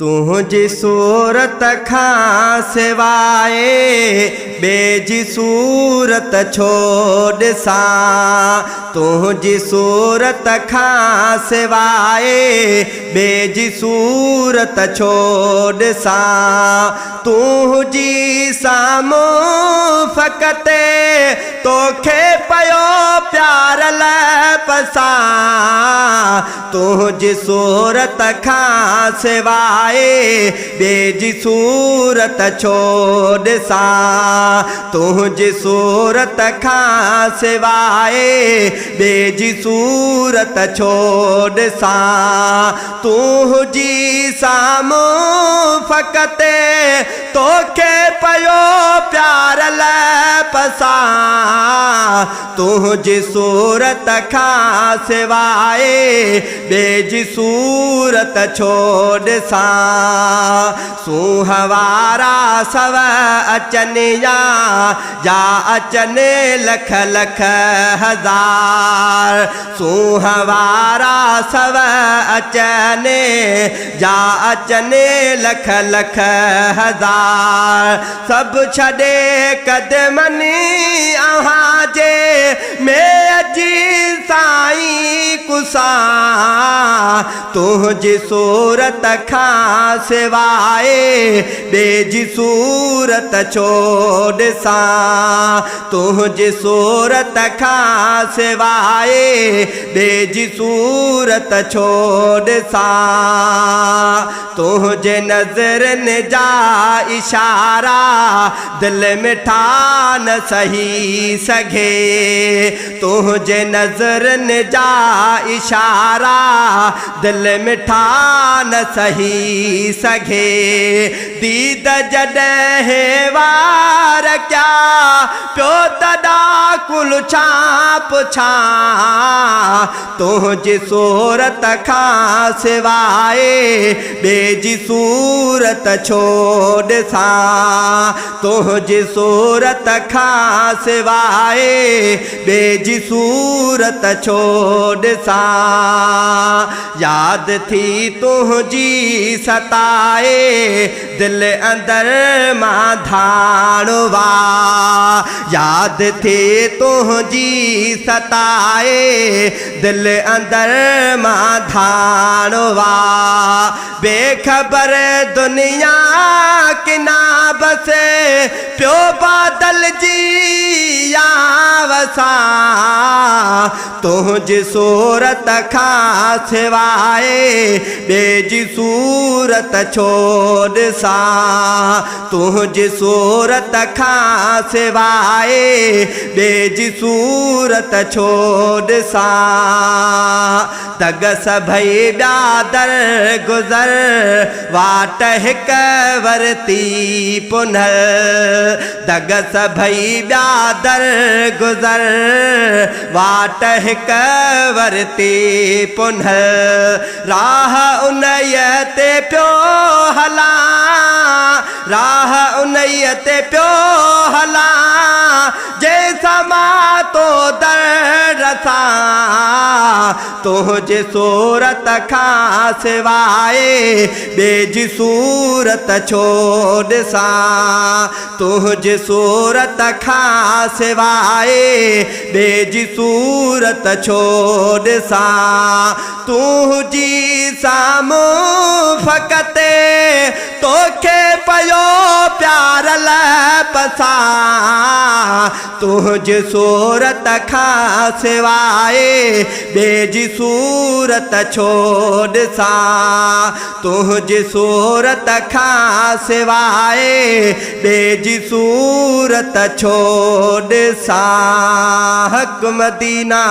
तुझी सूरत खां सिवाए बेजी सूरत छोड़ सा। तुझी सूरत खां सिवाए बेजी सूरत छोड़ सा। तुझी सामू फ़क़ते तोखे पयो प्यार लपसा। तुझी सूरत खां सिवाए बेजी सूरत छोड़ सा। तुझी सूरत खां सिवाए बेजी सूरत छोड़ सा। तुझी सामू फ़क़ते तोखे पयो प्यार लपसा। तुझी सूरत खां सिवाए बेजी सूरत छोड़ सा। सुहवारा सव अचनिया जा अचने लख लख हजार। सुहवारा सव अचने जा अचने लख लख हजार। सब छड़े कदमनी अहां जे में अजी साईं कुसा। तुझी सूरत खां सिवाए बेजी सूरत छोड़ सा। तुझी सूरत खां सिवाए बेजी सूरत छोड़ सा। तुझे नजर न जा इशारा दिल में ठा न सही सघे। तुझे नजर न जा इशारा दिल में ठा न सही सघे। दीद जॾहिं वार क्या प्यो तॾा कुल छाप छा। तुझी सूरत खां सिवाए बेजी सूरत छोड़ सा। तुझी सूरत खां सिवाए बेजी सूरत छोड़ सा। याद थी तुझी सताए दिल अंदर मां धाणवा। याद थी तुझी सताए दिल अंदर मां धाणवा। बेखबर दुनिया किना बसे प्यो बादल जी वसा। तुझी सूरत खां सिवाए बेजी सूरत छोड़ सा। तुझी सूरत खां सिवाए बेजी सूरत छोड़ सा। दग सभई ॿिया दर गुज़र वाट हिक वरती पुनल। दग सभई ॿिया दर गुज़र वाट हिक वरती पुनल। राह उनय ते पियो हला। राह उनय ते पियो हला जैसा मां तो दर सा। तुझी सूरत खां सिवाए बेजी सूरत छोड़ सा। तुझी सूरत खां सिवाए बेजी सूरत छोड़ सा। तुझी सामू फ़क़ते तोखे पयो प्यार लपसा। तुझी सूरत खां सिवाए बेजी सूरत छोड़ सा। तुझी सूरत खां सिवाए बेजी सूरत छोड़ सा। हक मदीना।